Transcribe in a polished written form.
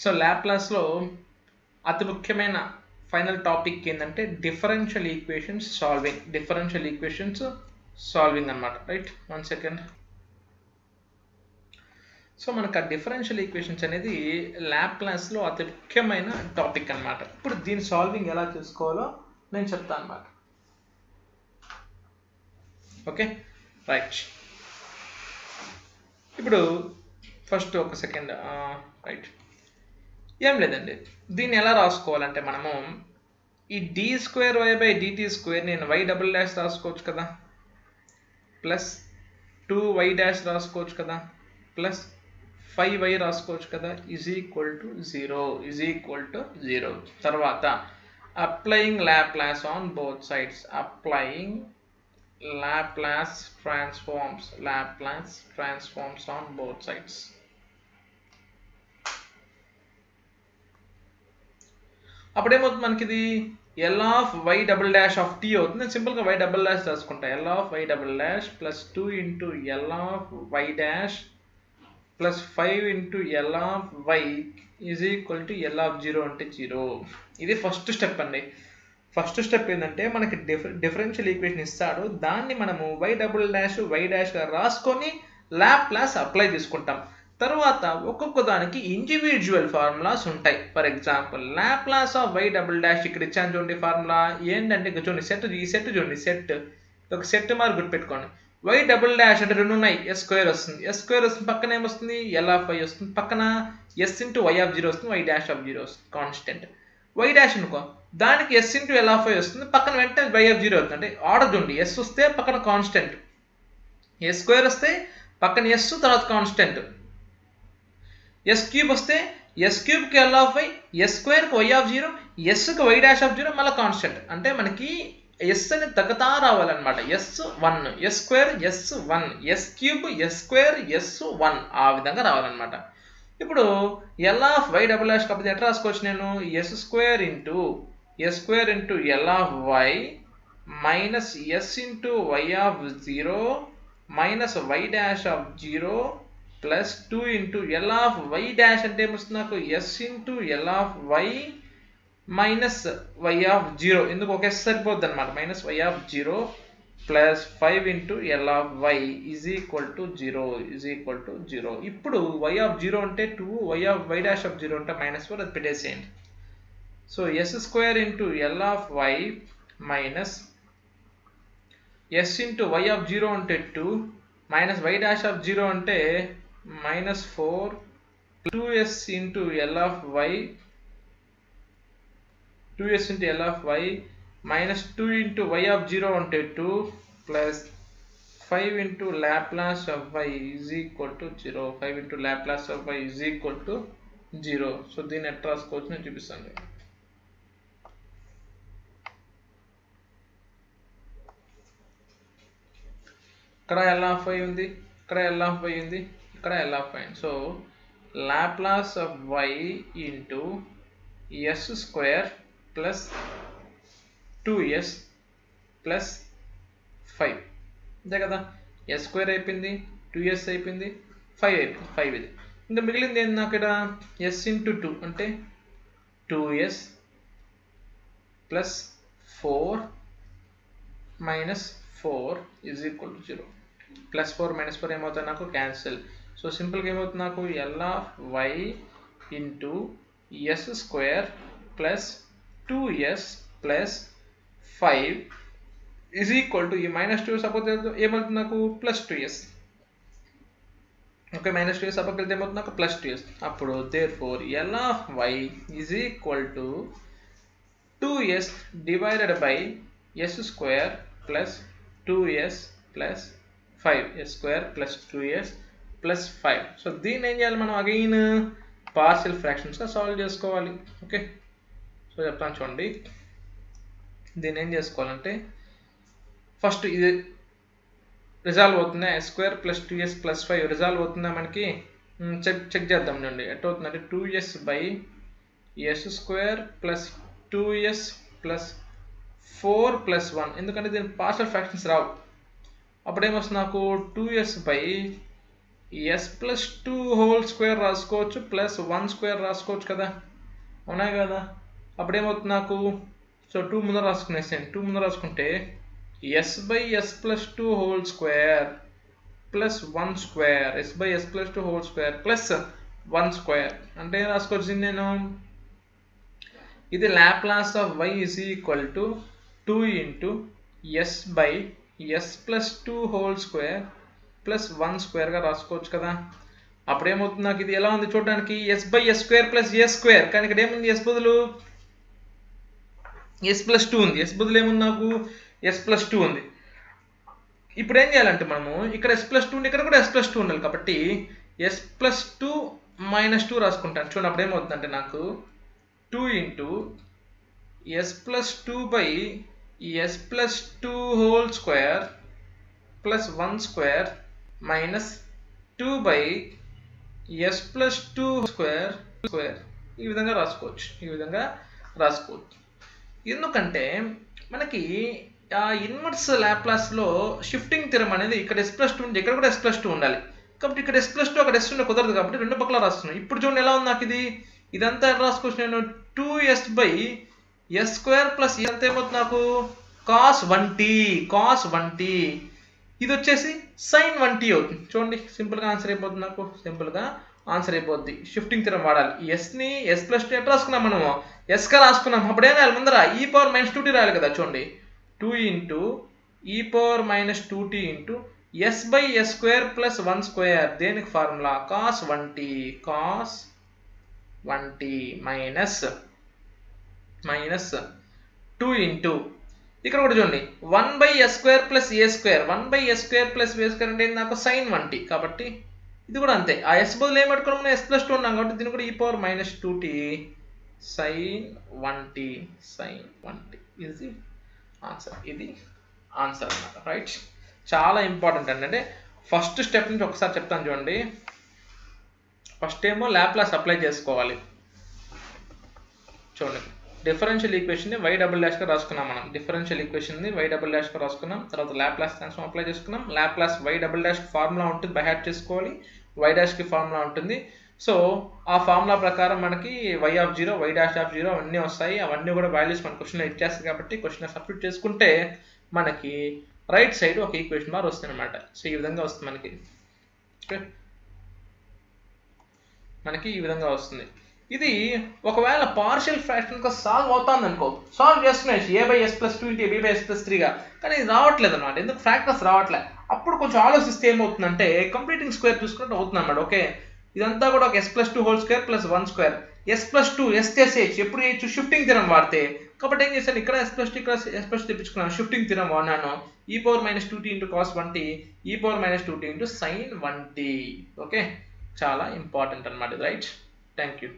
So లాప్లాస్లో అతి ముఖ్యమైన final topic ఏంటంటే డిఫరెన్షియల్ ఈక్వేషన్స్ సాల్వింగ్ అన్నమాట. Right, 1 second. సో మనకు ఆ డిఫరెన్షియల్ ఈక్వేషన్స్ అనేది లాప్లాస్లో అతి ముఖ్యమైన టాపిక్ అన్నమాట. ఇప్పుడు దీని సాల్వింగ్ ఎలా చేసుకోవాలో నేను చెప్తాను అన్నమాట. Okay, right. ఇప్పుడు ఫస్ట్ ఒక సెకండ్, రైట్. ఏం లేదండి, దీన్ని ఎలా రాసుకోవాలంటే మనము ఈ d2y/dt² నేను y" రాసుకోవచ్చు కదా, ప్లస్ 2y' రాసుకోవచ్చు కదా, ప్లస్ 5y రాసుకోవచ్చు కదా, =0. తర్వాత applying Laplace on both sides, applying Laplace transforms on both sides. అప్పుడేమవుతుంది మనకి ఇది L(y") అవుతుంది. నేను సింపుల్గా y" రాసుకుంటా. L(y") plus 2 into L(y') plus 5 into L(y) is equal to L(0) అంటే 0. ఇది ఫస్ట్ స్టెప్ అండి. ఫస్ట్ స్టెప్ ఏంటంటే మనకి డిఫరెన్షియల్ ఈక్వేషన్ ఇస్తాడు, దాన్ని మనము y") గా రాసుకొని లాప్లాస్ అప్లై చేసుకుంటాం. తర్వాత ఒక్కొక్క దానికి ఇండివిజువల్ ఫార్ములాస్ ఉంటాయి. For example Laplace of y") ఇక్కడ ఇచ్చాను చూడండి ఫార్ములా ఏంటంటే ఇక్కడ చూడండి, ఈ సెట్ చూడండి, ఒక సెట్ మార్క్ గుర్తుపెట్టుకోండి. y") అంటే రెండు ఉన్నాయి, s² వస్తుంది, పక్కన ఏమొస్తుంది L(y) వస్తుంది, పక్కన s ఇంటూ y(0) వస్తుంది, y'(0) వస్తుంది, కాన్స్టెంట్. y' అనుకో, దానికి s ఇంటూ L(y) వస్తుంది, పక్కన వెంటనే y(0) అవుతుంది. అంటే ఆర్డర్ చూడండి, s వస్తే పక్కన కాన్స్టెంట్, s² వస్తే పక్కన s తర్వాత కాన్స్టెంట్, s³ వస్తే s³ L(y), s² y(0), sకి y'(0) మళ్ళీ కాన్స్టెంట్. అంటే మనకి s అని తగ్గతా రావాలన్నమాట. s1, s² s1, s³ s² s1 ఆ విధంగా రావాలన్నమాట. ఇప్పుడు L(y") కాకపోతే ఎట్లా రాసుకోవచ్చు నేను, s² into L(y) minus s into y(0) minus y'(0) plus 2 into L(y') అంటే ఏమొస్తుంది నాకు, s into L(y) minus y(0), ఎందుకు ఒక s సరిపోద్ది అనమాట, minus y(0) plus 5 into L(y) is equal to 0. ఇప్పుడు y(0) అంటే 2, y'(0) అంటే -4, అది పెట్టేసేయండి. So s² into L(y) minus s into y(0) అంటే 2 మైనస్ y'(0) అంటే -4, 2s into L(y) minus 2 into y(0) అంటే 2 plus 5 into Laplace of y is equal to 0. 5 into Laplace of y is equal to 0. So దీన్ని ఎట్లా రాసుకోవచ్చు నేను చూపిస్తాను. ఇక్కడ L(y) ఉంది, ఇక్కడ L(y) ఉంది, ఇక్కడ L(y). So Laplace of y into s² plus 2s plus 5, అంతే కదా. s² అయిపోయింది, 2s అయిపోయింది, 5 అయిపోయింది, 5 ఇది. ఇంకా మిగిలింది ఏంటి నాకు ఇక్కడ, s ఇంటూ 2 అంటే 2s plus 4 minus 4 is equal to 0. Plus 4 minus 4 ఏమవుతుంది నాకు, క్యాన్సిల్. సో సింపుల్గా ఏమవుతుంది నాకు, L(y) into s² plus 2s plus 5 is equal to, ఈ -2 సపోజ్ ఏమవుతుంది నాకు, ప్లస్ 2s. ఓకే, -2 సపోజ్ వెళ్తే ఏమవుతుంది నాకు, ప్లస్ 2s. అప్పుడు therefore L(y) is equal to 2s divided by s² plus 2s plus 5, s² plus 2s plus 5. So దీన్ని ఏం చేయాలి మనం, అగైన్ పార్షియల్ ఫ్రాక్షన్స్గా సాల్వ్ చేసుకోవాలి. ఓకే, సో చెప్తాను చూడండి. దీన్ని ఏం చేసుకోవాలంటే ఫస్ట్ ఇది రిజాల్వ్ అవుతుందా, s² plus 2s plus 5 resolve అవుతుందా మనకి, చెక్ చేద్దాం చూడండి. ఎట్ అవుతుందంటే 2s by s² plus 2s plus 4 plus 1, ఎందుకంటే దీని పార్షియల్ ఫ్రాక్షన్స్ రావు. అప్పుడు ఏమొస్తుంది నాకు, 2s by yes plus 2 whole square రాసుకోవచ్చు ప్లస్ 1 స్క్వేర్ రాసుకోవచ్చు కదా, ఉన్నాయి కదా. అప్పుడేమవుతుంది నాకు, సో 2 ముందర రాసుకునేసాను. 2 ముందర రాసుకుంటే S by yes plus 2 whole square plus 1 square, S by yes plus 2 whole square plus 1 square అంటే ఏం రాసుకోవచ్చు నేను, ఇది Laplace of y is equal to 2 into S by yes plus 2 whole square plus 1 స్క్వేర్గా రాసుకోవచ్చు కదా. అప్పుడేమవుతుంది నాకు, ఇది ఎలా ఉంది చూడడానికి, S by S square plus A square, కానీ ఇక్కడ ఏముంది, ఎస్ బదులు ఎస్ ప్లస్ 2 ఉంది, ఎస్ బదులు ఏముంది నాకు, ఎస్ ప్లస్ 2 ఉంది. ఇప్పుడు ఏం చేయాలంటే మనము ఇక్కడ ఎస్ ప్లస్ 2 ఉంది, ఇక్కడ కూడా ఎస్ ప్లస్ 2 ఉండాలి. కాబట్టి ఎస్ ప్లస్ 2 మైనస్ 2 రాసుకుంటాను. చూడండి అప్పుడు ఏమవుతుందంటే నాకు 2 into s plus 2 by yes plus 2 whole square plus 1 square minus 2 by yes plus 2 square square. ఈ విధంగా రాసుకోవచ్చు. ఎందుకంటే మనకి ఇన్వర్స్ లాప్లాస్లో షిఫ్టింగ్ థియరం అనేది ఇక్కడ ఎస్ ప్లస్ 2 ఉంది, ఇక్కడ కూడా ఎస్ ప్లస్ 2 ఉండాలి. కాబట్టి ఇక్కడ ఎస్ ప్లస్ 2 అక్కడ ఎస్ ఉండే కుదరదు, కాబట్టి రెండు పక్కల రాస్తున్నాను. ఇప్పుడు చూడండి ఎలా ఉంది నాకు, ఇదంతా ఎలా రాసుకోవచ్చు నేను, 2s by S square plus ఇదంతా ఏమవుతుంది నాకు, కాస్ 1t. ఇది వచ్చేసి సైన్ 1t అవుతుంది. చూడండి సింపుల్గా ఆన్సర్ అయిపోతుంది నాకు, షిఫ్టింగ్ థియరం వాడాలి. ఎస్ని ఎస్ ప్లస్ 2 ఎట్లా రాసుకున్నాం మనము, ఎస్గా రాసుకున్నాం. అప్పుడేం రాయాలి ముందర, ఈ పవర్ మైనస్ 2t రాయాలి కదా. చూడండి 2 into e power minus 2t into S by S square plus 1 square, దేనికి formula, cos 1t minus 2 into ఇక్కడ కూడా చూడండి 1 by S square plus A square, 1 by S square plus A square అంటే నాకు sign 1t. కాబట్టి ఇది కూడా అంతే, ఆ ఎస్ బదులు ఏం పెట్టుకున్నాం, ఎస్ ప్లస్ 2 ఉన్నాం కాబట్టి దీన్ని కూడా ఈ power minus 2t sign 1t ఇది ఆన్సర్ అన్నమాట. రైట్, చాలా ఇంపార్టెంట్ అండి. అంటే ఫస్ట్ స్టెప్ నుంచి ఒకసారి చెప్తాను చూడండి. ఫస్ట్ ఏమో లాప్లాస్ అప్లై చేసుకోవాలి. చూడండి డిఫరెన్షియల్ ఈక్వేషన్ని y డబుల్ డాష్గా రాసుకున్నాం మనం, తర్వాత లాప్లాస్ ట్రాన్స్ఫార్మ్ అప్లై చేసుకున్నాం. లాప్లాస్ y డబుల్ డాష్కి ఫార్ములా ఉంటుంది, బై హార్ట్ చేసుకోవాలి. y డాష్కి ఫార్ములా ఉంటుంది. సో ఆ ఫార్ములా ప్రకారం మనకి y of 0, y dash of 0 అవన్నీ వస్తాయి. అవన్నీ కూడా వాల్యూస్ మన క్వశ్చన్లో ఇచ్చేస్తాయి. కాబట్టి క్వశ్చన్ సబ్స్టిట్యూట్ చేసుకుంటే మనకి రైట్ సైడ్ ఒక ఈక్వేషన్ బార్ వస్తుంది అనమాట. సో ఈ విధంగా వస్తుంది మనకి ఈ విధంగా వస్తుంది. ఇది ఒకవేళ పార్షియల్ ఫ్రాక్షన్గా సాల్వ్ అవుతుంది అనుకో, సాల్వ్ చేసుకునేసి a by yes plus 2 into b by yes plus 3గా, కానీ ఇది రావట్లేదు అనమాట. ఎందుకు ఫ్రాక్టర్స్ రావట్లేదు. అప్పుడు కొంచెం ఆలోచిస్తే ఏమవుతుందంటే కంప్లీటింగ్ స్క్వేర్ చూసుకుంటే అవుతుంది అన్నమాట. ఓకే, ఇదంతా కూడా ఒక s plus 2 whole square plus 1 square, s plus 2 s చేసేయచ్చు, ఎప్పుడు చేయొచ్చు, షిఫ్టింగ్ థియరం వాడితే. కాబట్టి ఏం చేశాను, ఇక్కడ ఎస్ ప్లస్ 2 ఇక్కడ ఎస్ ప్లస్ తెప్పించుకున్నాను, షిఫ్టింగ్ థియరం వాడినాను. ఈ power minus 2t into cos 1t, ఈ power minus 2t into sine 1t. Okay, చాలా ఇంపార్టెంట్ అనమాట. Right, thank you.